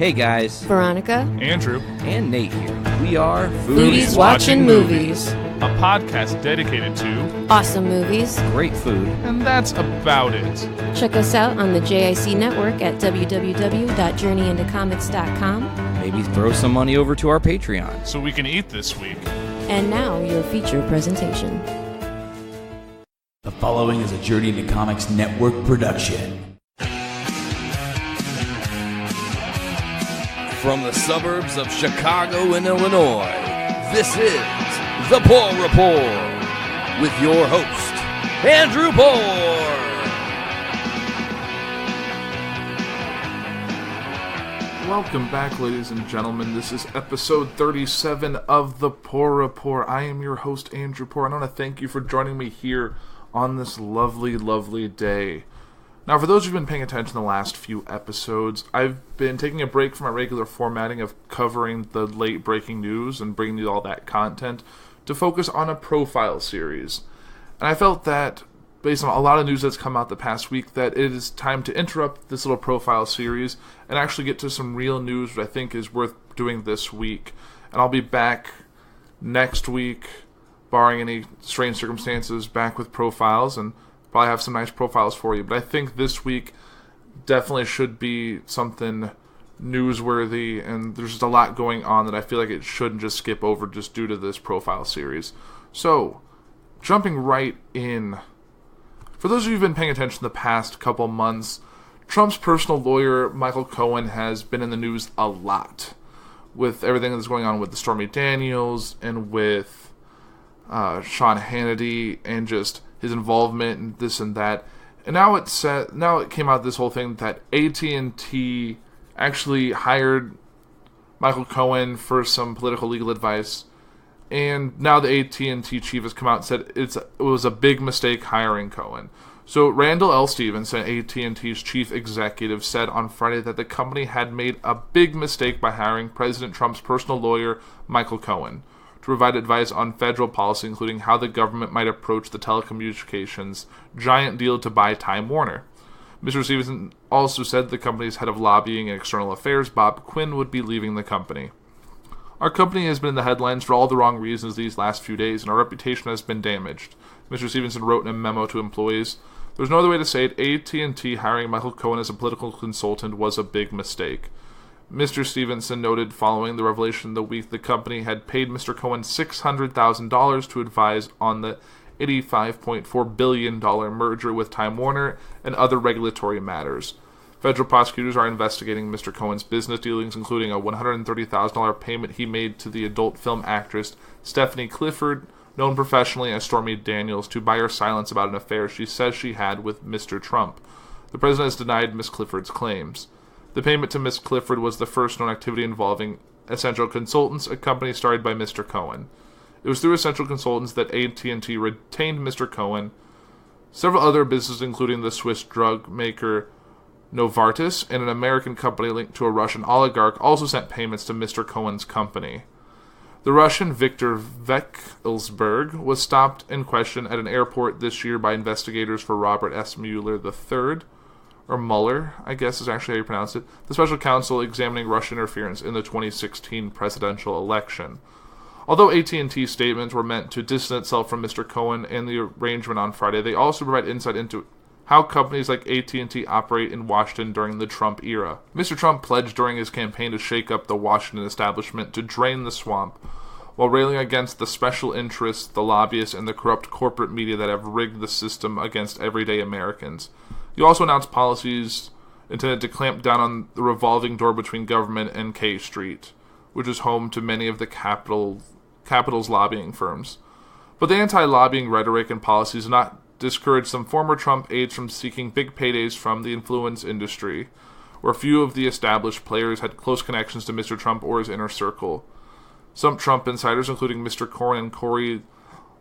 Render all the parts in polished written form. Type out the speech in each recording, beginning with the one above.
Hey guys, Veronica, Andrew, and Nate here. We are Foodies Watching Movies, a podcast dedicated to awesome movies, great food, and that's about it. Check us out on the JIC network at www.journeyintocomics.com. Maybe throw some money over to our Patreon. So we can eat this week. And now, your feature presentation. The following is a Journey into Comics network production. From the suburbs of Chicago and Illinois, this is the Puhr Report with your host, Andrew Puhr. Welcome back, ladies and gentlemen. This is episode 37 of the Puhr Report. I am your host, Andrew Puhr, and I want to thank you for joining me here on this lovely, lovely day. Now, for those who've been paying attention the last few episodes, I've been taking a break from my regular formatting of covering the late breaking news and bringing you all that content to focus on a profile series. And I felt that, based on a lot of news that's come out the past week, that it is time to interrupt this little profile series and actually get to some real news, which I think is worth doing this week. And I'll be back next week, barring any strange circumstances, back with profiles, and probably have some nice profiles for you. But I think this week definitely should be something newsworthy, and there's just a lot going on that I feel like it shouldn't just skip over just due to this profile series. So, jumping right in. For those of you who've been paying attention the past couple months, Trump's personal lawyer, Michael Cohen, has been in the news a lot with everything that's going on with the Stormy Daniels and with Sean Hannity and just his involvement in this and that. And now it came out this whole thing that AT&T actually hired Michael Cohen for some political legal advice. And now the AT&T chief has come out and said it was a big mistake hiring Cohen. So Randall L. Stevenson, AT&T's chief executive, said on Friday that the company had made a big mistake by hiring President Trump's personal lawyer, Michael Cohen, to provide advice on federal policy, including how the government might approach the telecommunications giant deal to buy Time Warner. Mr. Stevenson also said the company's head of lobbying and external affairs, Bob Quinn, would be leaving the company. Our company has been in the headlines for all the wrong reasons these last few days, and our reputation has been damaged, Mr. Stevenson wrote in a memo to employees. There's no other way to say it. AT&T hiring Michael Cohen as a political consultant was a big mistake. Mr. Stevenson noted following the revelation the week the company had paid Mr. Cohen $600,000 to advise on the $85.4 billion merger with Time Warner and other regulatory matters. Federal prosecutors are investigating Mr. Cohen's business dealings, including a $130,000 payment he made to the adult film actress Stephanie Clifford, known professionally as Stormy Daniels, to buy her silence about an affair she says she had with Mr. Trump. The president has denied Ms. Clifford's claims. The payment to Ms. Clifford was the first known activity involving Essential Consultants, a company started by Mr. Cohen. It was through Essential Consultants that AT&T retained Mr. Cohen. Several other businesses, including the Swiss drug maker Novartis and an American company linked to a Russian oligarch, also sent payments to Mr. Cohen's company. The Russian Viktor Vekelsberg was stopped and questioned at an airport this year by investigators for Robert S. Mueller III, or Mueller, I guess is actually how you pronounce it, the special counsel examining Russian interference in the 2016 presidential election. Although AT&T's statements were meant to distance itself from Mr. Cohen and the arrangement on Friday, they also provide insight into how companies like AT&T operate in Washington during the Trump era. Mr. Trump pledged during his campaign to shake up the Washington establishment, to drain the swamp, while railing against the special interests, the lobbyists, and the corrupt corporate media that have rigged the system against everyday Americans. He also announced policies intended to clamp down on the revolving door between government and K Street, which is home to many of the capital's lobbying firms. But the anti-lobbying rhetoric and policies do not discourage some former Trump aides from seeking big paydays from the influence industry, where few of the established players had close connections to Mr. Trump or his inner circle. Some Trump insiders, including Mr. Cohen and Corey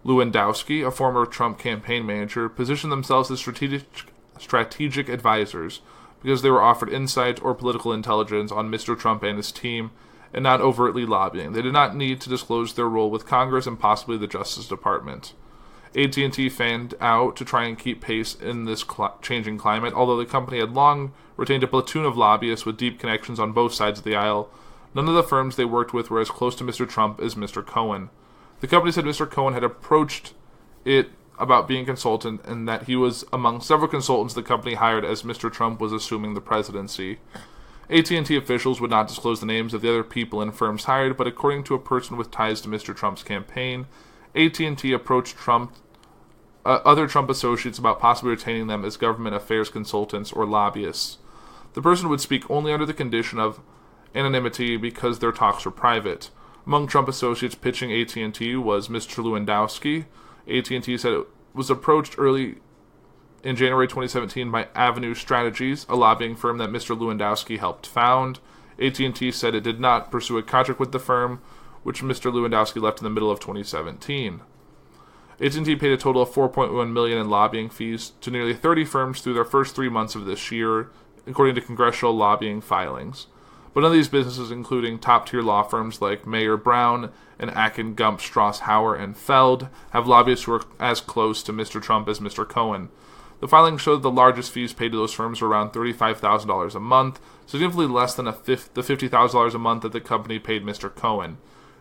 Lewandowski, a former Trump campaign manager, positioned themselves as strategic advisors because they were offered insight or political intelligence on Mr. Trump and his team, and not overtly lobbying. They did not need to disclose their role with Congress and possibly the Justice Department. AT&T fanned out to try and keep pace in this changing climate. Although the company had long retained a platoon of lobbyists with deep connections on both sides of the aisle, none of the firms they worked with were as close to Mr. Trump as Mr. Cohen. The company said Mr. Cohen had approached it about being a consultant and that he was among several consultants the company hired as Mr. Trump was assuming the presidency. AT&T officials would not disclose the names of the other people and firms hired, but according to a person with ties to Mr. Trump's campaign, AT&T approached other Trump associates about possibly retaining them as government affairs consultants or lobbyists. The person would speak only under the condition of anonymity because their talks were private. Among Trump associates pitching AT&T was Mr. Lewandowski. AT&T said it was approached early in January 2017 by Avenue Strategies, a lobbying firm that Mr. Lewandowski helped found. AT&T said it did not pursue a contract with the firm, which Mr. Lewandowski left in the middle of 2017. AT&T paid a total of $4.1 million in lobbying fees to nearly 30 firms through their first 3 months of this year, according to congressional lobbying filings. But none of these businesses, including top-tier law firms like Mayer Brown and Akin Gump Strauss Hauer and Feld, have lobbyists who are as close to Mr. Trump as Mr. Cohen. The filings showed the largest fees paid to those firms were around $35,000 a month, significantly less than the $50,000 a month that the company paid Mr. Cohen.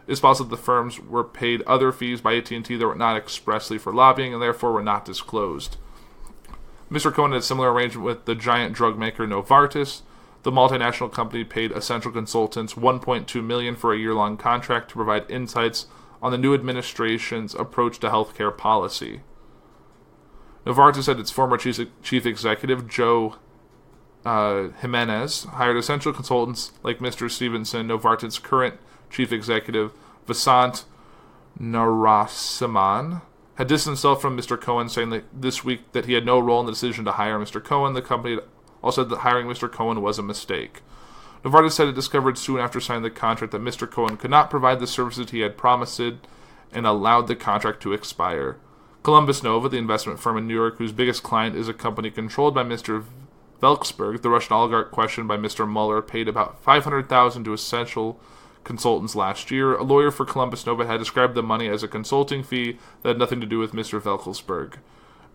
It's possible that the firms were paid other fees by AT&T that were not expressly for lobbying and therefore were not disclosed. Mr. Cohen had a similar arrangement with the giant drug maker Novartis. The multinational company paid Essential Consultants $1.2 million for a year-long contract to provide insights on the new administration's approach to healthcare policy. Novartis said its former chief executive, Joe Jimenez, hired essential consultants like Mr. Stevenson. Novartis' current chief executive, Vasant Narasimhan, had distanced himself from Mr. Cohen, saying that this week that he had no role in the decision to hire Mr. Cohen. The company also said that hiring Mr. Cohen was a mistake. Novartis said it discovered soon after signing the contract that Mr. Cohen could not provide the services he had promised and allowed the contract to expire. Columbus Nova, the investment firm in New York, whose biggest client is a company controlled by Mr. Velksberg, the Russian oligarch questioned by Mr. Mueller, paid about $500,000 to essential consultants last year. A lawyer for Columbus Nova had described the money as a consulting fee that had nothing to do with Mr. Velksberg.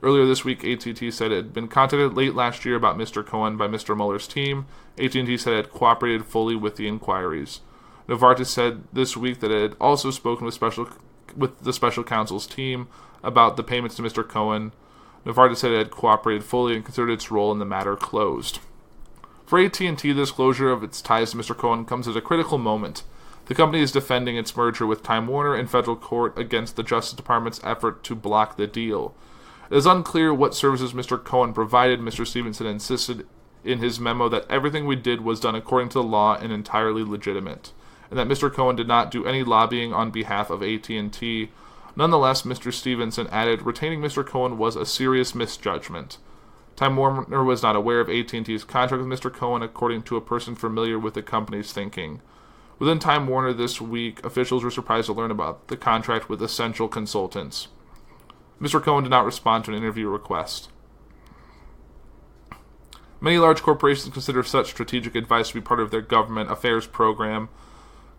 Earlier this week, AT&T said it had been contacted late last year about Mr. Cohen by Mr. Mueller's team. AT&T said it had cooperated fully with the inquiries. Novartis said this week that it had also spoken with the special counsel's team about the payments to Mr. Cohen. Novartis said it had cooperated fully and considered its role in the matter closed. For AT&T, the disclosure of its ties to Mr. Cohen comes at a critical moment. The company is defending its merger with Time Warner in federal court against the Justice Department's effort to block the deal. It is unclear what services Mr. Cohen provided. Mr. Stevenson insisted in his memo that everything we did was done according to the law and entirely legitimate, and that Mr. Cohen did not do any lobbying on behalf of AT&T. Nonetheless, Mr. Stevenson added, retaining Mr. Cohen was a serious misjudgment. Time Warner was not aware of AT&T's contract with Mr. Cohen, according to a person familiar with the company's thinking. Within Time Warner this week, officials were surprised to learn about the contract with Essential Consultants. Mr. Cohen did not respond to an interview request. Many large corporations consider such strategic advice to be part of their government affairs program.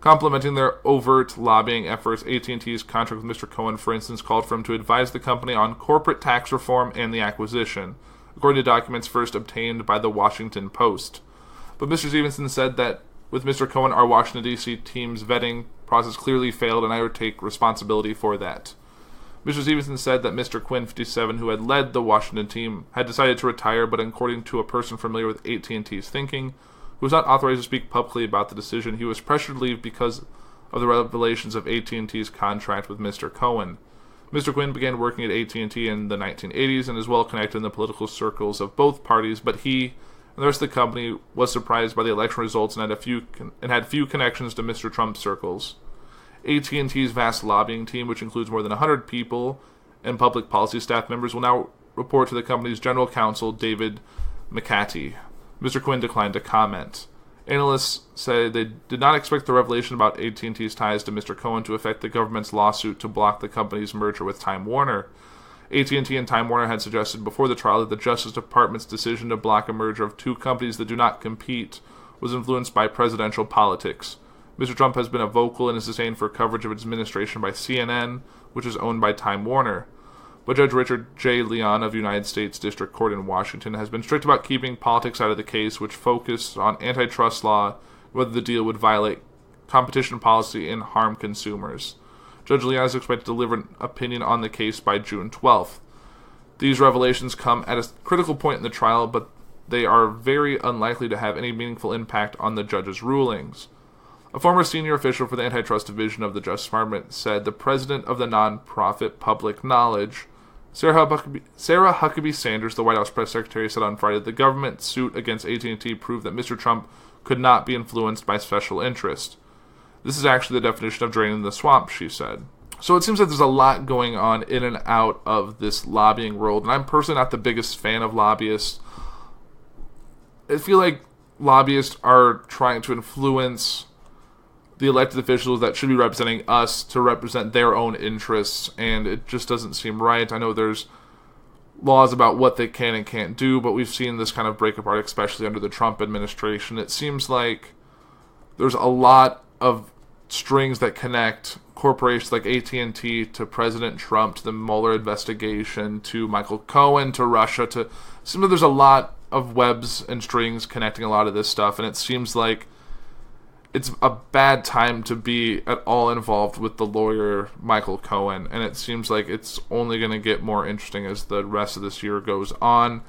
Complementing their overt lobbying efforts, AT&T's contract with Mr. Cohen, for instance, called for him to advise the company on corporate tax reform and the acquisition, according to documents first obtained by the Washington Post. But Mr. Stevenson said that with Mr. Cohen, our Washington, D.C. team's vetting process clearly failed, and I would take responsibility for that. Mr. Stevenson said that Mr. Quinn, 57, who had led the Washington team, had decided to retire, but according to a person familiar with AT&T's thinking, who was not authorized to speak publicly about the decision, he was pressured to leave because of the revelations of AT&T's contract with Mr. Cohen. Mr. Quinn began working at AT&T in the 1980s and is well connected in the political circles of both parties, but he and the rest of the company was surprised by the election results and had few connections to Mr. Trump's circles. AT&T's vast lobbying team, which includes more than 100 people and public policy staff members, will now report to the company's general counsel, David McCarthy. Mr. Quinn declined to comment. Analysts say they did not expect the revelation about AT&T's ties to Mr. Cohen to affect the government's lawsuit to block the company's merger with Time Warner. AT&T and Time Warner had suggested before the trial that the Justice Department's decision to block a merger of two companies that do not compete was influenced by presidential politics. Mr. Trump has been vocal in his disdain for coverage of his administration by CNN, which is owned by Time Warner. but Judge Richard J. Leon of United States District Court in Washington has been strict about keeping politics out of the case, which focused on antitrust law, whether the deal would violate competition policy and harm consumers. Judge Leon is expected to deliver an opinion on the case by June 12th. These revelations come at a critical point in the trial, but they are very unlikely to have any meaningful impact on the judge's rulings. A former senior official for the Antitrust Division of the Justice Department said the president of the nonprofit Public Knowledge, Sarah Huckabee Sanders, the White House press secretary, said on Friday that the government suit against AT&T proved that Mr. Trump could not be influenced by special interest. This is actually the definition of draining the swamp, she said. So it seems like there's a lot going on in and out of this lobbying world, and I'm personally not the biggest fan of lobbyists. I feel like lobbyists are trying to influence the elected officials that should be representing us to represent their own interests, and it just doesn't seem right. I know there's laws about what they can and can't do, but we've seen this kind of break apart, especially under the Trump administration. It seems like there's a lot of strings that connect corporations like AT&T to President Trump, to the Mueller investigation, to Michael Cohen, to Russia. It seems like there's a lot of webs and strings connecting a lot of this stuff, and it seems like it's a bad time to be at all involved with the lawyer Michael Cohen, and it seems like it's only going to get more interesting as the rest of this year goes on.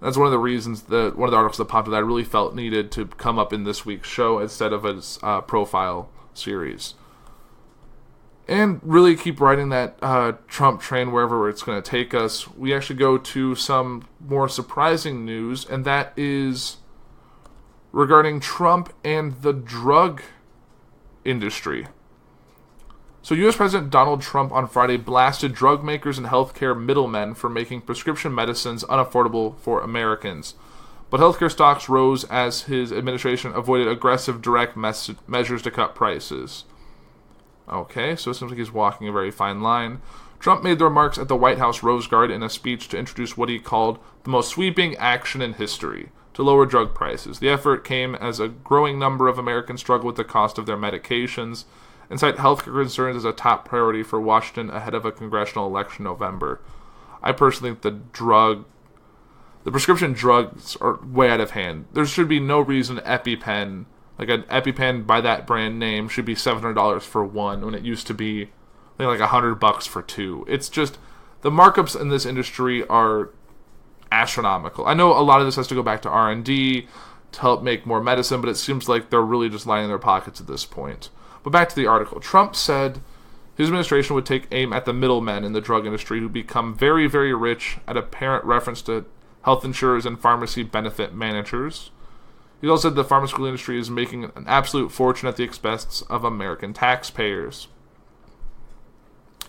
That's one of the reasons that one of the articles that popped up that I really felt needed to come up in this week's show instead of a profile series. And really keep riding that Trump train wherever it's going to take us. We actually go to some more surprising news, and that is regarding Trump and the drug industry. So U.S. President Donald Trump on Friday blasted drug makers and healthcare middlemen for making prescription medicines unaffordable for Americans. But healthcare stocks rose as his administration avoided aggressive direct measures to cut prices. Okay, so it seems like he's walking a very fine line. Trump made the remarks at the White House Rose Garden in a speech to introduce what he called the most sweeping action in history to lower drug prices. The effort came as a growing number of Americans struggle with the cost of their medications and cite healthcare concerns as a top priority for Washington ahead of a congressional election in November. I personally think the prescription drugs are way out of hand. There should be no reason EpiPen, like an EpiPen by that brand name, should be $700 for one when it used to be I think like $100 for two. It's just the markups in this industry are astronomical. I know a lot of this has to go back to R&D to help make more medicine, but it seems like they're really just lining their pockets at this point. But back to the article. Trump said his administration would take aim at the middlemen in the drug industry who become very, very rich at apparent reference to health insurers and pharmacy benefit managers. He also said the pharmaceutical industry is making an absolute fortune at the expense of American taxpayers.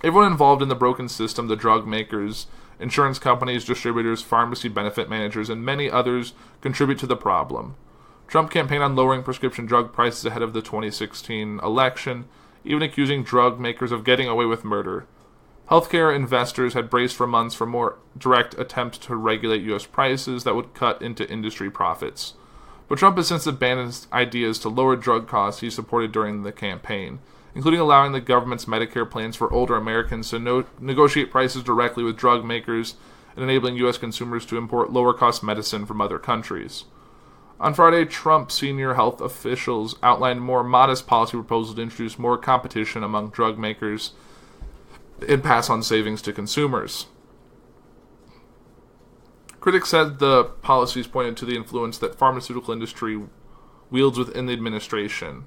Everyone involved in the broken system, the drug makers, insurance companies, distributors, pharmacy benefit managers, and many others contribute to the problem. Trump campaigned on lowering prescription drug prices ahead of the 2016 election, even accusing drug makers of getting away with murder. Healthcare investors had braced for months for more direct attempts to regulate U.S. prices that would cut into industry profits. But Trump has since abandoned ideas to lower drug costs he supported during the campaign, including allowing the government's Medicare plans for older Americans to negotiate prices directly with drug makers and enabling U.S. consumers to import lower-cost medicine from other countries. On Friday, Trump senior health officials outlined more modest policy proposals to introduce more competition among drug makers and pass on savings to consumers. Critics said the policies pointed to the influence that pharmaceutical industry wields within the administration.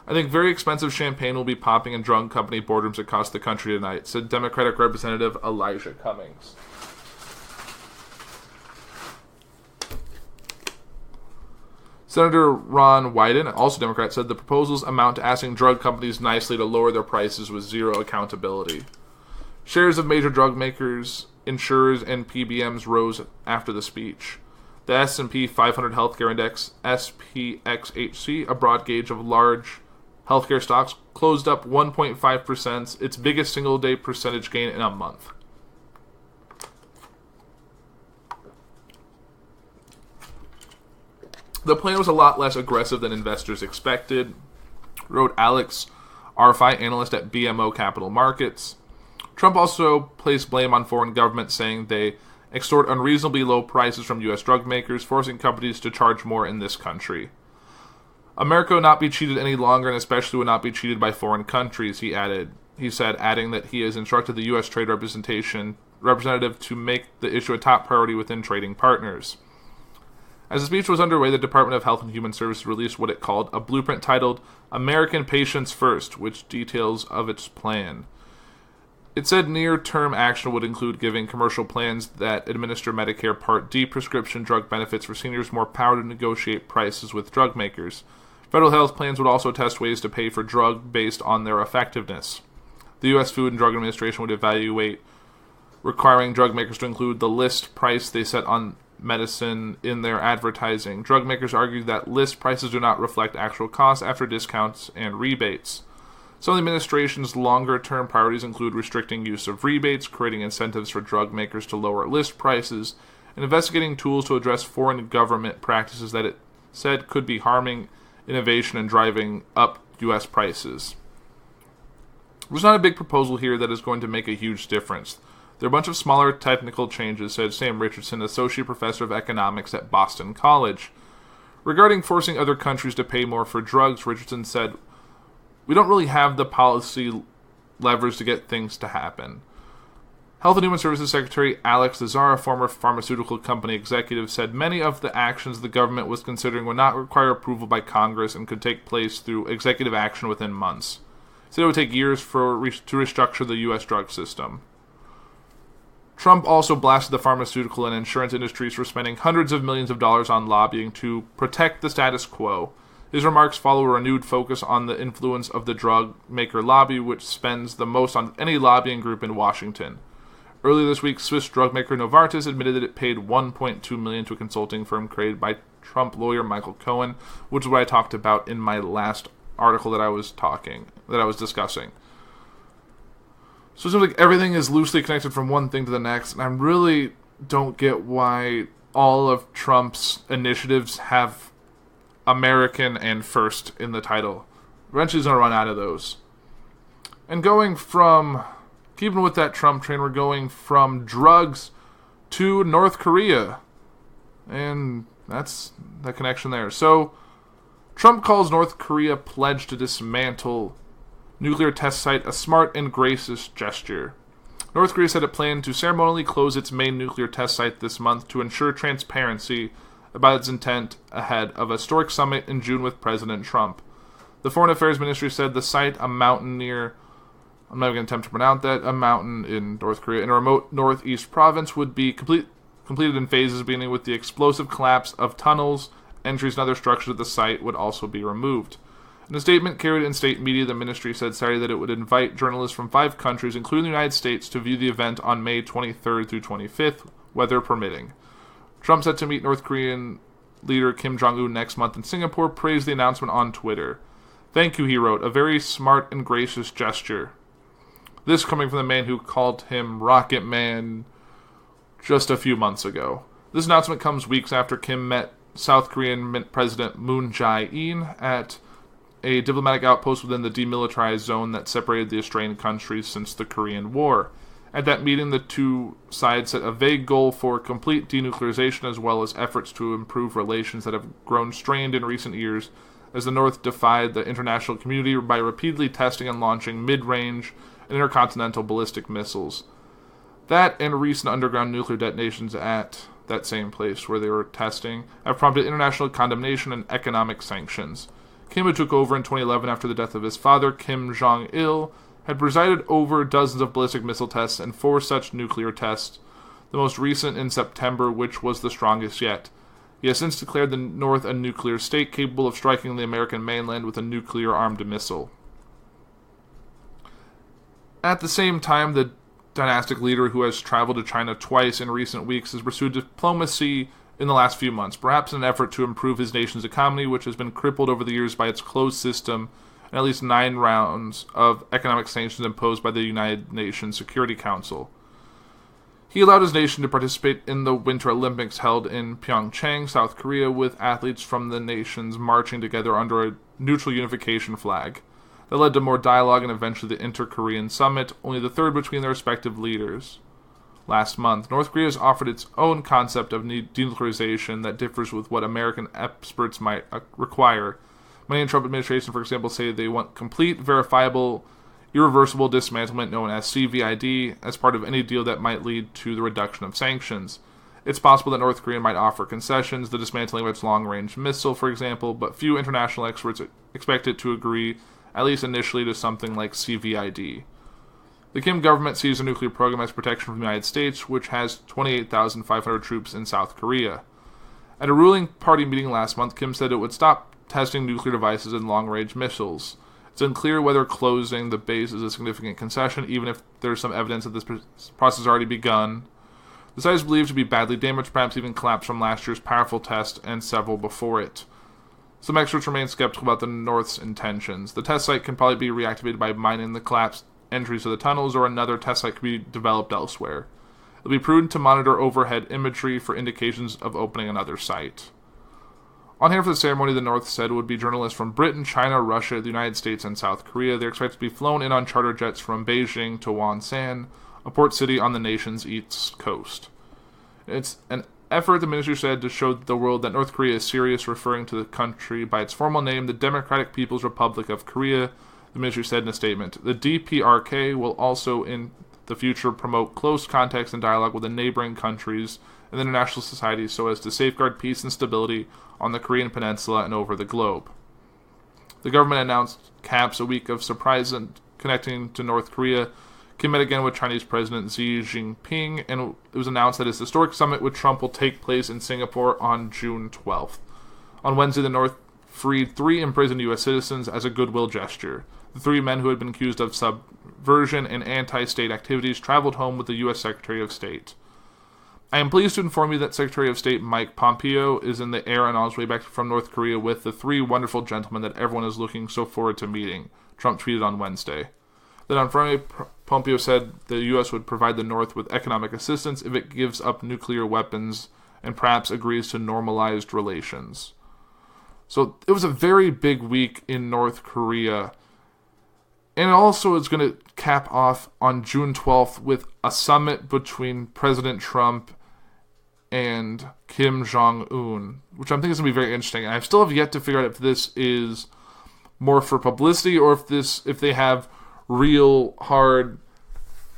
I think very expensive champagne will be popping in drug company boardrooms across the country tonight, said Democratic Representative Elijah Cummings. Senator Ron Wyden, also Democrat, said the proposals amount to asking drug companies nicely to lower their prices with zero accountability. Shares of major drug makers, insurers, and PBMs rose after the speech. The S&P 500 Healthcare Index, SPXHC, a broad gauge of large healthcare stocks, closed up 1.5%, its biggest single-day percentage gain in a month. The plan was a lot less aggressive than investors expected, wrote Alex Arfi, analyst at BMO Capital Markets. Trump also placed blame on foreign governments, saying they extort unreasonably low prices from U.S. drug makers, forcing companies to charge more in this country. America will not be cheated any longer, and especially will not be cheated by foreign countries, he said, adding that he has instructed the U.S. Trade Representative to make the issue a top priority within trading partners. As the speech was underway, the Department of Health and Human Services released what it called a blueprint titled American Patients First, which details of its plan. It said near-term action would include giving commercial plans that administer Medicare Part D prescription drug benefits for seniors more power to negotiate prices with drug makers. Federal health plans would also test ways to pay for drug based on their effectiveness. The U.S. Food and Drug Administration would evaluate requiring drug makers to include the list price they set on medicine in their advertising. Drug makers argued that list prices do not reflect actual costs after discounts and rebates. Some of the administration's longer-term priorities include restricting use of rebates, creating incentives for drug makers to lower list prices, and investigating tools to address foreign government practices that it said could be harming innovation and driving up U.S. prices. There's not a big proposal here that is going to make a huge difference. There are a bunch of smaller technical changes, said Sam Richardson, Associate Professor of Economics at Boston College. Regarding forcing other countries to pay more for drugs, Richardson said, "We don't really have the policy levers to get things to happen." Health and Human Services Secretary Alex Azar, a former pharmaceutical company executive, said many of the actions the government was considering would not require approval by Congress and could take place through executive action within months. He said it would take years to restructure the U.S. drug system. Trump also blasted the pharmaceutical and insurance industries for spending hundreds of millions of dollars on lobbying to protect the status quo. His remarks follow a renewed focus on the influence of the drug maker lobby, which spends the most on any lobbying group in Washington. Earlier this week, Swiss drug maker Novartis admitted that it paid $1.2 million to a consulting firm created by Trump lawyer Michael Cohen, which is what I talked about in my last article that I was discussing. So it seems like everything is loosely connected from one thing to the next, and I really don't get why all of Trump's initiatives have American and first in the title. Eventually he's going to run out of those. And keeping with that Trump train, we're going from drugs to North Korea. And that's the connection there. So, Trump calls North Korea pledge to dismantle nuclear test site a smart and gracious gesture. North Korea said it planned to ceremonially close its main nuclear test site this month to ensure transparency about its intent ahead of a historic summit in June with President Trump. The Foreign Affairs Ministry said the site, a mountain near, I'm not even going to attempt to pronounce that, a mountain in North Korea, in a remote northeast province, would be completed in phases, beginning with the explosive collapse of tunnels, entries, and other structures of the site would also be removed. In a statement carried in state media, the ministry said Saturday that it would invite journalists from 5 countries, including the United States, to view the event on May 23rd through 25th, weather permitting. Trump set to meet North Korean leader Kim Jong-un next month in Singapore, praised the announcement on Twitter. "Thank you," he wrote, "a very smart and gracious gesture." This coming from the man who called him Rocket Man just a few months ago. This announcement comes weeks after Kim met South Korean President Moon Jae-in at a diplomatic outpost within the demilitarized zone that separated the estranged countries since the Korean War. At that meeting, the two sides set a vague goal for complete denuclearization as well as efforts to improve relations that have grown strained in recent years as the North defied the international community by repeatedly testing and launching mid-range and intercontinental ballistic missiles. That and recent underground nuclear detonations at that same place where they were testing have prompted international condemnation and economic sanctions. Kim, who took over in 2011 after the death of his father, Kim Jong-il, had presided over dozens of ballistic missile tests and 4 such nuclear tests, the most recent in September, which was the strongest yet. He has since declared the North a nuclear state capable of striking the American mainland with a nuclear-armed missile. At the same time, the dynastic leader who has traveled to China twice in recent weeks has pursued diplomacy in the last few months, perhaps in an effort to improve his nation's economy, which has been crippled over the years by its closed system and at least 9 rounds of economic sanctions imposed by the United Nations Security Council. He allowed his nation to participate in the Winter Olympics held in Pyeongchang, South Korea, with athletes from the nations marching together under a neutral unification flag. that led to more dialogue and eventually the Inter-Korean Summit, only the third between their respective leaders. Last month, North Korea has offered its own concept of denuclearization that differs with what American experts might require. Many in the Trump administration, for example, say they want complete, verifiable, irreversible dismantlement known as CVID as part of any deal that might lead to the reduction of sanctions. It's possible that North Korea might offer concessions, the dismantling of its long-range missile, for example, but few international experts expect it to agree, at least initially, to something like CVID. The Kim government sees the nuclear program as protection from the United States, which has 28,500 troops in South Korea. At a ruling party meeting last month, Kim said it would stop testing nuclear devices and long-range missiles. It's unclear whether closing the base is a significant concession, even if there's some evidence that this process has already begun. The site is believed to be badly damaged, perhaps even collapsed from last year's powerful test and several before it. Some experts remain skeptical about the North's intentions. The test site can probably be reactivated by mining the collapsed entries of the tunnels, or another test site could be developed elsewhere. It will be prudent to monitor overhead imagery for indications of opening another site. On hand for the ceremony, the North said would be journalists from Britain, China, Russia, the United States, and South Korea. They're expected to be flown in on charter jets from Beijing to Wonsan, a port city on the nation's east coast. It's an effort, the ministry said, to show the world that North Korea is serious, referring to the country by its formal name, the Democratic People's Republic of Korea, the ministry said in a statement. The DPRK will also in the future promote close contacts and dialogue with the neighboring countries and the international society so as to safeguard peace and stability on the Korean peninsula and over the globe. The government announced caps a week of surprise and connecting to North Korea. Kim met again with Chinese President Xi Jinping, and it was announced that his historic summit with Trump will take place in Singapore on June 12th. On Wednesday, the North freed 3 imprisoned U.S. citizens as a goodwill gesture. The 3 men who had been accused of subversion and anti-state activities traveled home with the U.S. Secretary of State. I am pleased to inform you that Secretary of State Mike Pompeo is in the air and on his way back from North Korea with the 3 wonderful gentlemen that everyone is looking so forward to meeting, Trump tweeted on Wednesday. Then on Friday, Pompeo said the U.S. would provide the North with economic assistance if it gives up nuclear weapons and perhaps agrees to normalized relations. So it was a very big week in North Korea. And also it's going to cap off on June 12th with a summit between President Trump and Kim Jong-un, which I'm thinking is going to be very interesting. And I still have yet to figure out if this is more for publicity or if they have real hard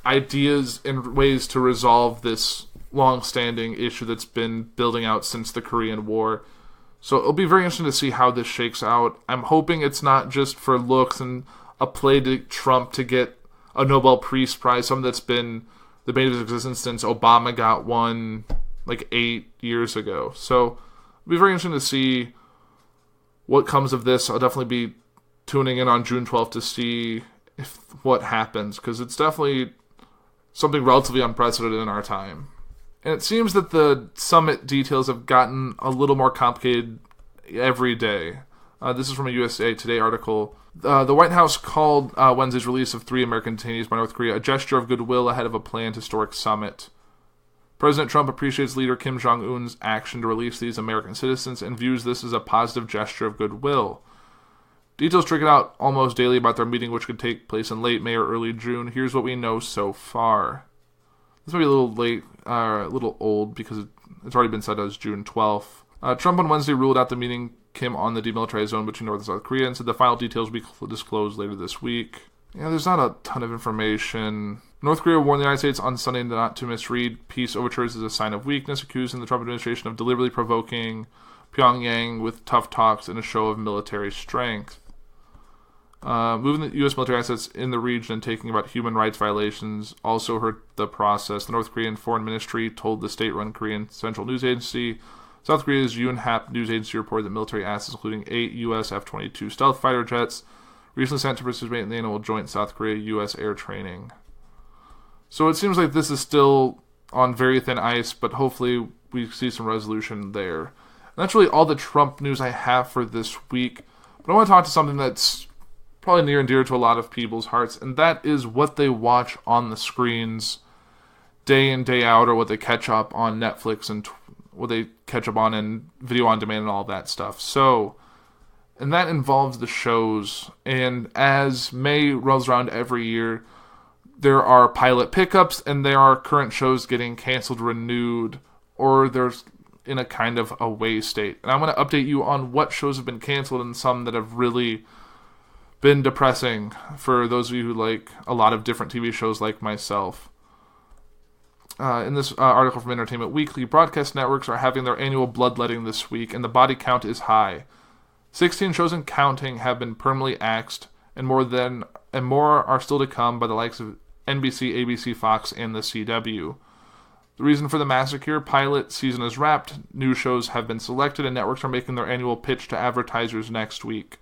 ideas and ways to resolve this long-standing issue that's been building out since the Korean War. So it'll be very interesting to see how this shakes out. I'm hoping it's not just for looks and a play to Trump to get a Nobel Peace Prize, something that's been the bane of his existence since Obama got one like 8 years ago. So it'll be very interesting to see what comes of this. I'll definitely be tuning in on June 12th to see what happens, because it's definitely something relatively unprecedented in our time. And it seems that the summit details have gotten a little more complicated every day. This is from a USA Today article. The White House called Wednesday's release of 3 American detainees by North Korea a gesture of goodwill ahead of a planned historic summit. President Trump appreciates leader Kim Jong-un's action to release these American citizens and views this as a positive gesture of goodwill. Details trickle out almost daily about their meeting, which could take place in late May or early June. Here's what we know so far. This might be a little late, a little old, because it's already been set as June 12th. Trump on Wednesday ruled out the meeting Kim on the demilitarized zone between North and South Korea and said the final details will be disclosed later this week. Yeah, there's not a ton of information. North Korea warned the United States on Sunday not to misread peace overtures as a sign of weakness, accusing the Trump administration of deliberately provoking Pyongyang with tough talks in a show of military strength. Moving the U.S. military assets in the region and taking about human rights violations also hurt the process. The North Korean Foreign Ministry told the state-run Korean Central News Agency. South Korea's Yonhap News Agency reported that military assets, including 8 U.S. F-22 stealth fighter jets, recently sent to participate in the annual joint South Korea-U.S. air training. So it seems like this is still on very thin ice, but hopefully we see some resolution there. And that's really all the Trump news I have for this week. But I want to talk to something that's probably near and dear to a lot of people's hearts, and that is what they watch on the screens day in, day out, or what they catch up on Netflix and what they catch up on in video on demand and all that stuff. So and that involves the shows. And as May rolls around every year, there are pilot pickups, and there are current shows getting canceled, renewed, or there's in a kind of away state. And I'm going to update you on what shows have been canceled and some that have really been depressing for those of you who like a lot of different TV shows like myself. In this article from Entertainment Weekly, broadcast networks are having their annual bloodletting this week, and the body count is high. 16 shows and counting have been permanently axed, and more are still to come by the likes of NBC, ABC, Fox, and the CW. The reason for the massacre: pilot season is wrapped, new shows have been selected, and networks are making their annual pitch to advertisers next week.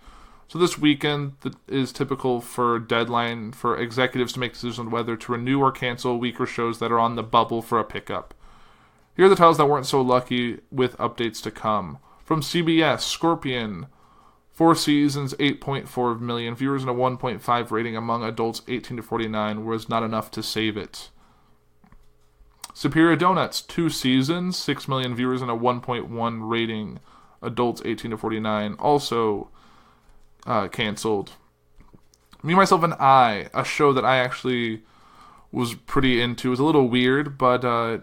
So this weekend is typical for deadline for executives to make decisions on whether to renew or cancel weaker shows that are on the bubble for a pickup. Here are the titles that weren't so lucky, with updates to come. From CBS, Scorpion, 4 seasons, 8.4 million viewers, and a 1.5 rating among adults 18 to 49 was not enough to save it. Superior Donuts, 2 seasons, 6 million viewers, and a 1.1 rating, adults 18 to 49, also canceled. Me, Myself, and I, a show that I actually was pretty into. It was a little weird, but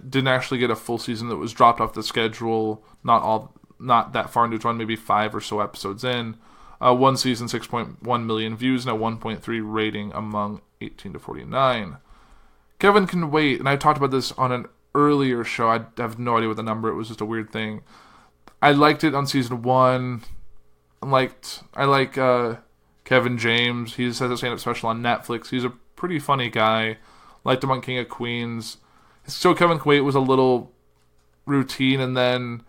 didn't actually get a full season. That was dropped off the schedule, not that far into its run, maybe 5 or so episodes in. 1 season, 6.1 million views, and a 1.3 rating among 18 to 49. Kevin Can Wait, and I talked about this on an earlier show. I have no idea what the number, it was just a weird thing. I liked it on season 1. I like Kevin James. He has a stand-up special on Netflix. He's a pretty funny guy. Liked him on King of Queens. His show Kevin Can Wait was a little routine, and then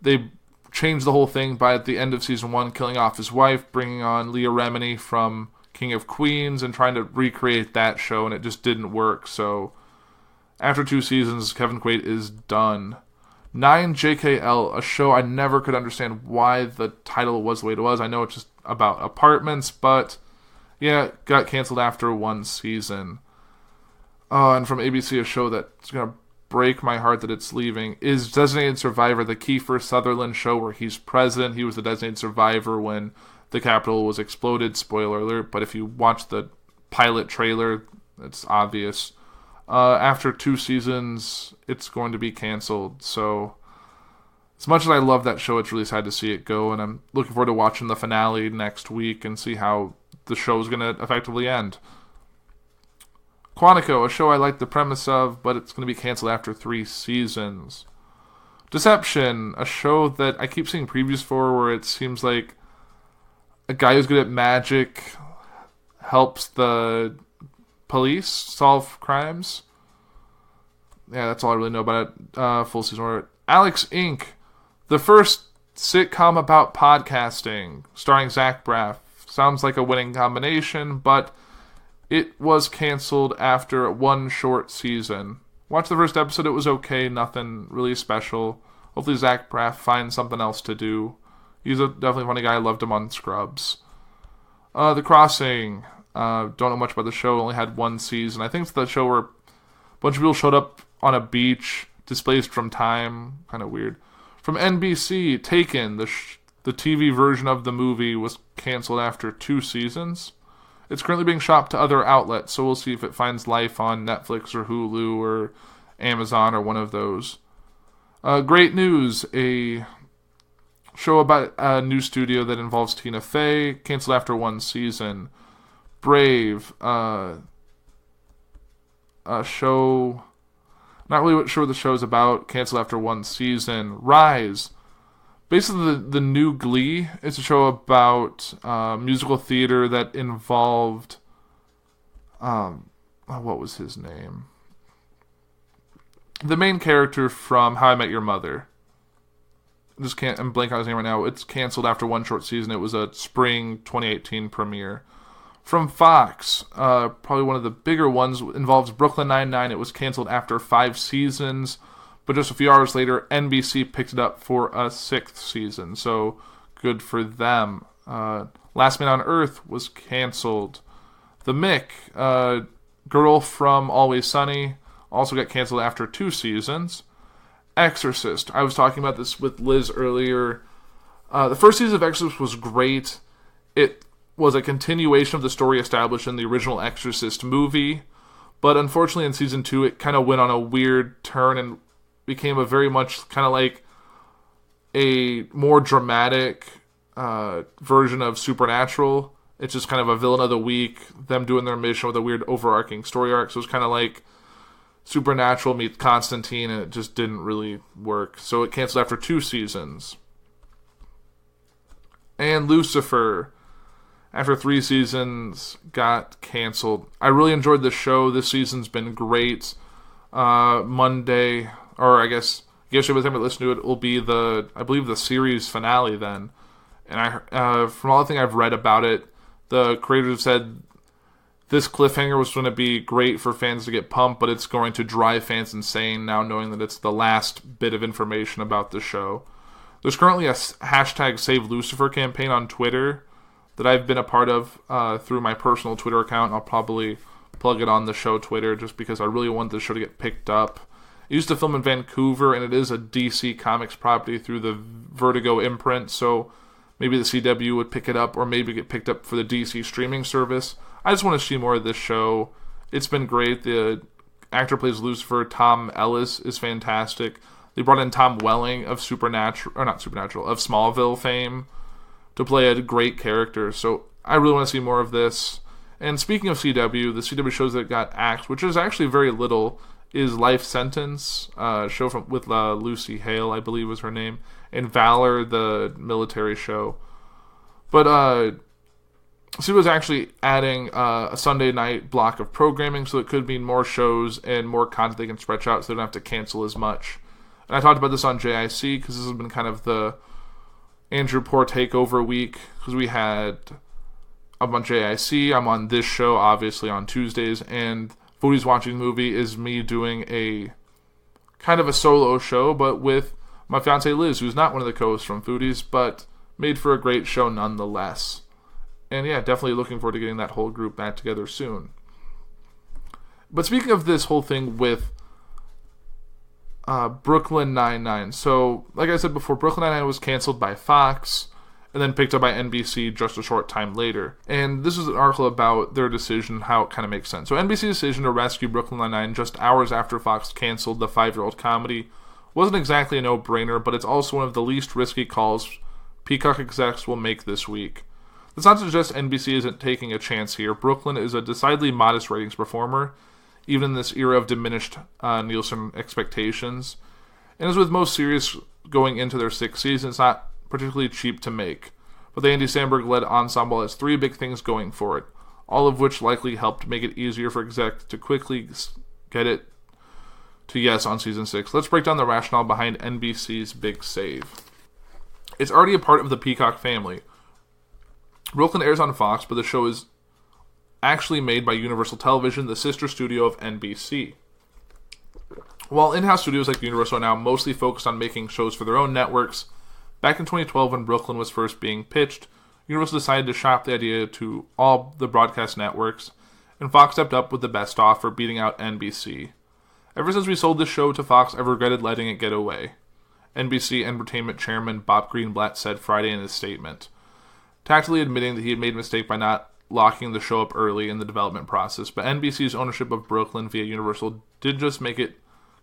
they changed the whole thing by, at the end of season 1, killing off his wife, bringing on Leah Remini from King of Queens, and trying to recreate that show, and it just didn't work. So after 2 seasons, Kevin Can Wait is done. 9JKL, a show I never could understand why the title was the way it was. I know it's just about apartments, but yeah, it got canceled after 1 season. And from ABC, a show that's going to break my heart that it's leaving is Designated Survivor, the Kiefer Sutherland show where he's president. He was the designated survivor when the Capitol was exploded. Spoiler alert, but if you watch the pilot trailer, it's obvious. After 2 seasons, it's going to be canceled. So, as much as I love that show, it's really sad to see it go, and I'm looking forward to watching the finale next week and see how the show is going to effectively end. Quantico, a show I like the premise of, but it's going to be canceled after 3 seasons. Deception, a show that I keep seeing previews for where it seems like a guy who's good at magic helps the police solve crimes. Yeah, that's all I really know about it. Full season order. Alex Inc., the first sitcom about podcasting, starring Zach Braff. Sounds like a winning combination, but it was canceled after 1 short season. Watched the first episode, it was okay, nothing really special. Hopefully Zach Braff finds something else to do. He's a definitely funny guy, I loved him on Scrubs. The Crossing, don't know much about the show, only had 1 season. I think it's the show where a bunch of people showed up on a beach, displaced from time, kind of weird. From NBC, Taken, the TV version of the movie was canceled after 2 seasons. It's currently being shopped to other outlets, so we'll see if it finds life on Netflix or Hulu or Amazon or one of those. Great News, a show about a new studio that involves Tina Fey, canceled after 1 season. Brave, a show, not really sure what the show's about, canceled after 1 season. Rise, basically the new Glee. It's a show about musical theater that involved, what was his name? The main character from How I Met Your Mother. I'm blanking on his name right now. It's canceled after 1 short season. It was a spring 2018 premiere. From Fox, probably one of the bigger ones, involves Brooklyn Nine-Nine. It was canceled after 5 seasons, but just a few hours later, NBC picked it up for a 6th season, so good for them. Last Man on Earth was canceled. The Mick, girl from Always Sunny, also got canceled after 2 seasons. Exorcist, I was talking about this with Liz earlier. The first season of Exorcist was great. It was a continuation of the story established in the original Exorcist movie, but unfortunately in season 2 it kind of went on a weird turn and became a very much kind of like a more dramatic version of Supernatural. It's just kind of a villain of the week, them doing their mission with a weird overarching story arc. So it's kind of like Supernatural meets Constantine, and it just didn't really work. So it canceled after 2 seasons. And Lucifer, after 3 seasons, got canceled. I really enjoyed the show. This season's been great. Monday, or I guess by the time I listen to it, will be I believe the series finale then. And from all the thing I've read about it, the creators said this cliffhanger was going to be great for fans to get pumped, but it's going to drive fans insane now knowing that it's the last bit of information about the show. There's currently a hashtag Save Lucifer campaign on Twitter that I've been a part of through my personal Twitter account. I'll probably plug it on the show Twitter just because I really want the show to get picked up. It used to film in Vancouver, and it is a DC Comics property through the Vertigo imprint, so maybe the CW would pick it up, or maybe get picked up for the DC streaming service. I just want to see more of this show. It's been great. The actor who plays Lucifer, Tom Ellis, is fantastic. They brought in Tom Welling of Smallville fame to play a great character. So I really want to see more of this. And speaking of CW, the CW shows that got axed, which is actually very little, is Life Sentence, show with Lucy Hale, I believe was her name, and Valor, the military show. But CW is actually adding a Sunday night block of programming, so it could mean more shows and more content they can stretch out so they don't have to cancel as much. And I talked about this on JIC because this has been kind of the Andrew Puhr takeover week, because I'm on JIC, I'm on this show obviously on Tuesdays, and Foodie's Watching Movie is me doing a kind of a solo show, but with my fiancée Liz, who's not one of the co-hosts from Foodies, but made for a great show nonetheless. And yeah, definitely looking forward to getting that whole group back together soon. But speaking of this whole thing with Brooklyn Nine-Nine. So, like I said before, Brooklyn Nine-Nine was canceled by Fox and then picked up by NBC just a short time later. And this is an article about their decision, how it kind of makes sense. So, NBC's decision to rescue Brooklyn Nine-Nine just hours after Fox canceled the 5-year-old comedy wasn't exactly a no-brainer, but it's also one of the least risky calls Peacock execs will make this week. That's not to suggest NBC isn't taking a chance here. Brooklyn is a decidedly modest ratings performer, even in this era of diminished Nielsen expectations. And as with most series going into their 6th season, it's not particularly cheap to make. But the Andy Samberg-led ensemble has 3 big things going for it, all of which likely helped make it easier for execs to quickly get it to yes on season 6. Let's break down the rationale behind NBC's big save. It's already a part of the Peacock family. Brooklyn airs on Fox, but the show is actually made by Universal Television, the sister studio of NBC. While in-house studios like Universal are now mostly focused on making shows for their own networks, back in 2012 when Brooklyn was first being pitched, Universal decided to shop the idea to all the broadcast networks, and Fox stepped up with the best offer, beating out NBC. Ever since we sold this show to Fox, I've regretted letting it get away, NBC Entertainment Chairman Bob Greenblatt said Friday in his statement, tactfully admitting that he had made a mistake by not locking the show up early in the development process. But NBC's ownership of Brooklyn via Universal didn't just make it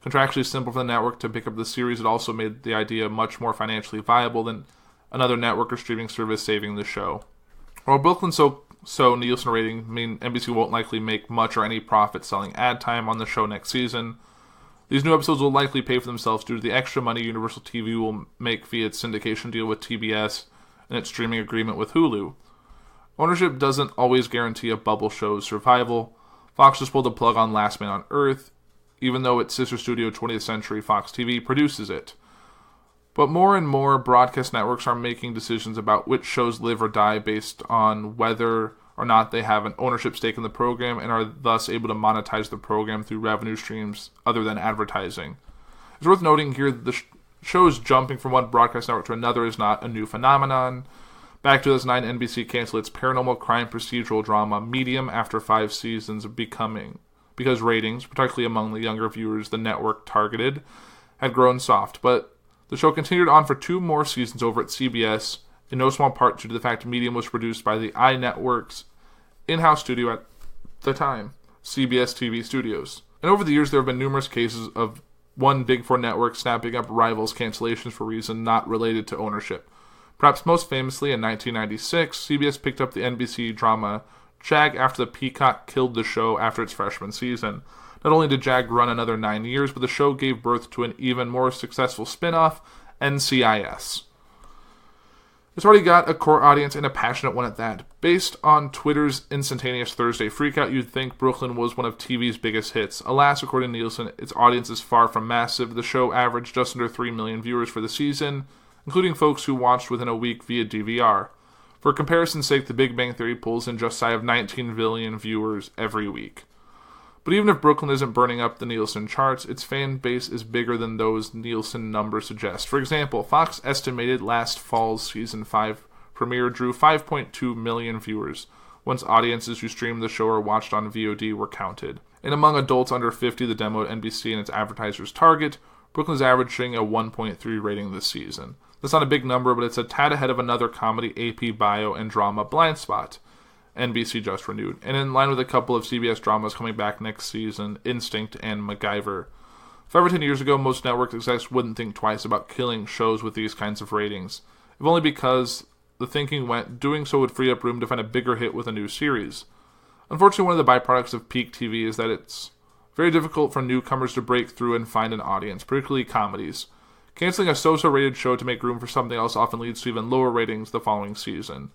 contractually simple for the network to pick up the series, it also made the idea much more financially viable than another network or streaming service saving the show. While Brooklyn's so Nielsen rating mean NBC won't likely make much or any profit selling ad time on the show next season, these new episodes will likely pay for themselves due to the extra money Universal TV will make via its syndication deal with TBS and its streaming agreement with Hulu. Ownership doesn't always guarantee a bubble show's survival. Fox just pulled the plug on Last Man on Earth, even though its sister studio 20th Century Fox TV produces it. But more and more broadcast networks are making decisions about which shows live or die based on whether or not they have an ownership stake in the program and are thus able to monetize the program through revenue streams other than advertising. It's worth noting here that the shows jumping from one broadcast network to another is not a new phenomenon. Back to 2009, NBC canceled its paranormal crime procedural drama Medium after 5 seasons because ratings, particularly among the younger viewers the network targeted, had grown soft. But The show continued on for 2 more seasons over at CBS, in no small part due to the fact Medium was produced by the iNetwork's in-house studio at the time, CBS TV Studios. And over the years, there have been numerous cases of one Big Four network snapping up rivals' cancellations for reasons not related to ownership. Perhaps most famously, in 1996, CBS picked up the NBC drama Jag after the Peacock killed the show after its freshman season. Not only did Jag run another 9 years, but the show gave birth to an even more successful spin-off, NCIS. It's already got a core audience and a passionate one at that. Based on Twitter's instantaneous Thursday freakout, you'd think Brooklyn was one of TV's biggest hits. Alas, according to Nielsen, its audience is far from massive. The show averaged just under 3 million viewers for the season, including folks who watched within a week via DVR. For comparison's sake, The Big Bang Theory pulls in just shy of 19 million viewers every week. But even if Brooklyn isn't burning up the Nielsen charts, its fan base is bigger than those Nielsen numbers suggest. For example, Fox estimated last fall's Season 5 premiere drew 5.2 million viewers, once audiences who streamed the show or watched on VOD were counted. And among adults under 50, the demo at NBC and its advertisers target, Brooklyn's averaging a 1.3 rating this season. That's not a big number, but it's a tad ahead of another comedy, AP Bio, and drama, Blind Spot, NBC just renewed, and in line with a couple of CBS dramas coming back next season, Instinct and MacGyver. 5 or 10 years ago, most network execs wouldn't think twice about killing shows with these kinds of ratings, if only because the thinking went doing so would free up room to find a bigger hit with a new series. Unfortunately, one of the byproducts of peak TV is that it's very difficult for newcomers to break through and find an audience, particularly comedies. Canceling a so-so rated show to make room for something else often leads to even lower ratings the following season.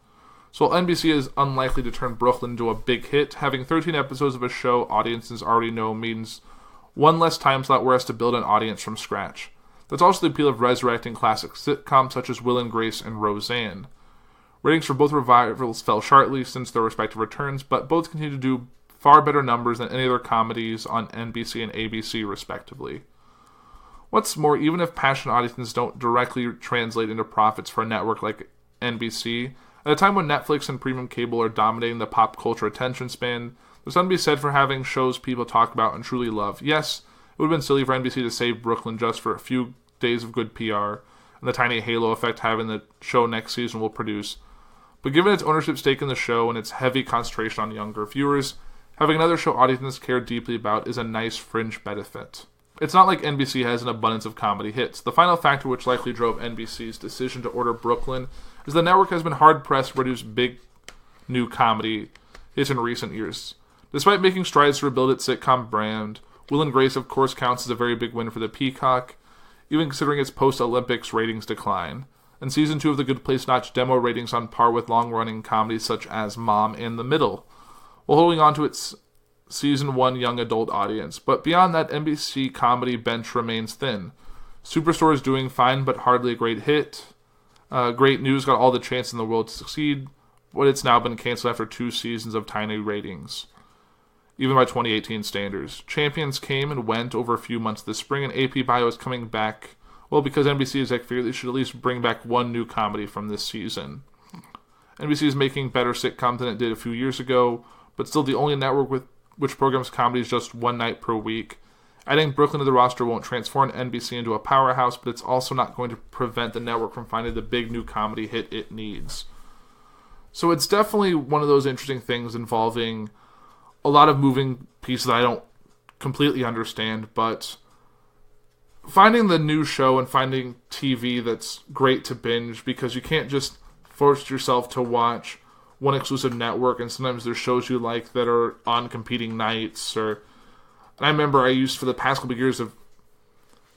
So while NBC is unlikely to turn Brooklyn into a big hit, having 13 episodes of a show audiences already know means one less time slot where it has to build an audience from scratch. That's also the appeal of resurrecting classic sitcoms such as Will and Grace and Roseanne. Ratings for both revivals fell sharply since their respective returns, but both continue to do far better numbers than any other comedies on NBC and ABC respectively. What's more, even if passionate audiences don't directly translate into profits for a network like NBC, at a time when Netflix and premium cable are dominating the pop culture attention span, there's something to be said for having shows people talk about and truly love. Yes, it would have been silly for NBC to save Brooklyn just for a few days of good PR, and the tiny halo effect having the show next season will produce. But given its ownership stake in the show and its heavy concentration on younger viewers, having another show audiences care deeply about is a nice fringe benefit. It's not like NBC has an abundance of comedy hits. The final factor which likely drove NBC's decision to order Brooklyn is the network has been hard-pressed to produce big new comedy hits in recent years. Despite making strides to rebuild its sitcom brand, Will and Grace of course counts as a very big win for the Peacock, even considering its post-Olympics ratings decline. And Season 2 of The Good Place notched demo ratings on par with long-running comedies such as Mom and The Middle, while holding on to its Season 1 young adult audience. But beyond that, NBC comedy bench remains thin. Superstore is doing fine, but hardly a great hit. Great News got all the chance in the world to succeed, but it's now been canceled after 2 seasons of tiny ratings, even by 2018 standards. Champions came and went over a few months this spring, and AP Bio is coming back, well, because NBC exec figured they should at least bring back one new comedy from this season. NBC is making better sitcoms than it did a few years ago, but still the only network with which programs comedies just one night per week. Adding Brooklyn to the roster won't transform NBC into a powerhouse, but it's also not going to prevent the network from finding the big new comedy hit it needs. So it's definitely one of those interesting things involving a lot of moving pieces that I don't completely understand, but finding the new show and finding TV that's great to binge, because you can't just force yourself to watch one exclusive network, and sometimes there's shows you like that are on competing nights. And I remember I used for the past couple of years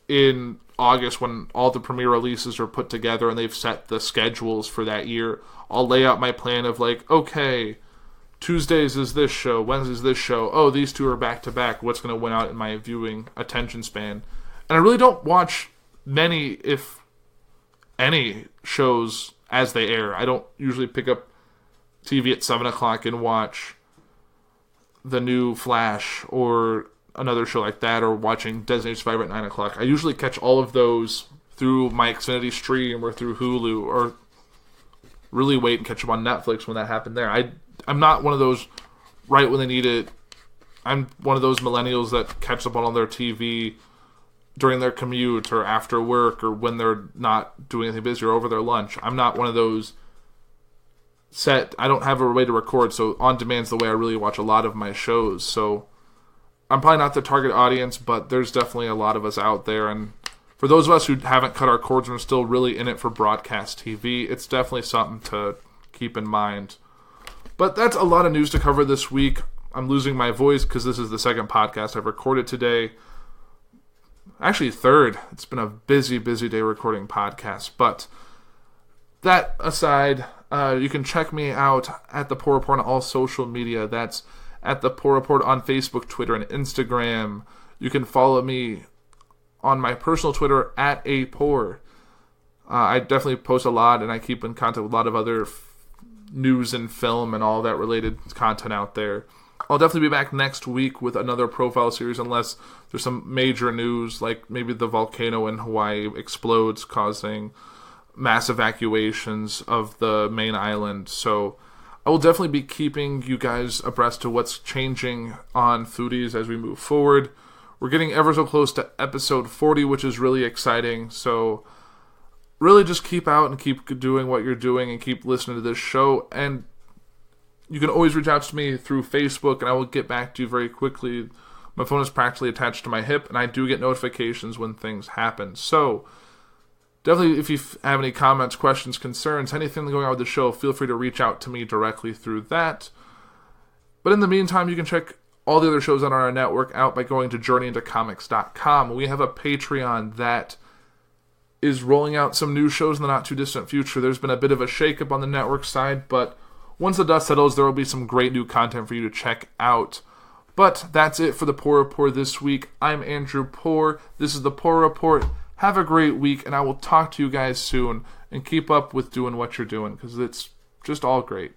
in August when all the premiere releases are put together and they've set the schedules for that year, I'll lay out my plan of like, okay, Tuesdays is this show, Wednesdays this show, oh, these two are back to back, what's going to win out in my viewing attention span? And I really don't watch many, if any, shows as they air. I don't usually pick up TV at 7 o'clock and watch the new Flash or another show like that, or watching Designated Survivor at 9 o'clock. I usually catch all of those through my Xfinity stream or through Hulu, or really wait and catch them on Netflix when that happened there. I'm not one of those right when they need it. I'm one of those millennials that catch up on all their TV during their commute or after work or when they're not doing anything busy or over their lunch. I'm not one of those I don't have a way to record, so on demand's the way I really watch a lot of my shows. So I'm probably not the target audience, but there's definitely a lot of us out there. And for those of us who haven't cut our cords and are still really in it for broadcast TV, it's definitely something to keep in mind. But that's a lot of news to cover this week. I'm losing my voice because this is the second podcast I've recorded today. Actually, third. It's been a busy, busy day recording podcasts. But that aside, you can check me out at the Puhr Report on all social media. That's at the Puhr Report on Facebook, Twitter, and Instagram. You can follow me on my personal Twitter at @apuhr. I definitely post a lot, and I keep in contact with a lot of other news and film and all that related content out there. I'll definitely be back next week with another profile series unless there's some major news, like maybe the volcano in Hawaii explodes, causing mass evacuations of the main island. So I will definitely be keeping you guys abreast to what's changing on Foodies as we move forward. We're getting ever so close to episode 40, which is really exciting. So really just keep out and keep doing what you're doing and keep listening to this show. And you can always reach out to me through Facebook, and I will get back to you very quickly. My phone is practically attached to my hip, and I do get notifications when things happen. So definitely, if you have any comments, questions, concerns, anything going on with the show, feel free to reach out to me directly through that. But in the meantime, you can check all the other shows on our network out by going to journeyintocomics.com. We have a Patreon that is rolling out some new shows in the not-too-distant future. There's been a bit of a shakeup on the network side, but once the dust settles, there will be some great new content for you to check out. But that's it for the Puhr Report this week. I'm Andrew Puhr. This is the Puhr Report. Have a great week, and I will talk to you guys soon. And keep up with doing what you're doing, because it's just all great.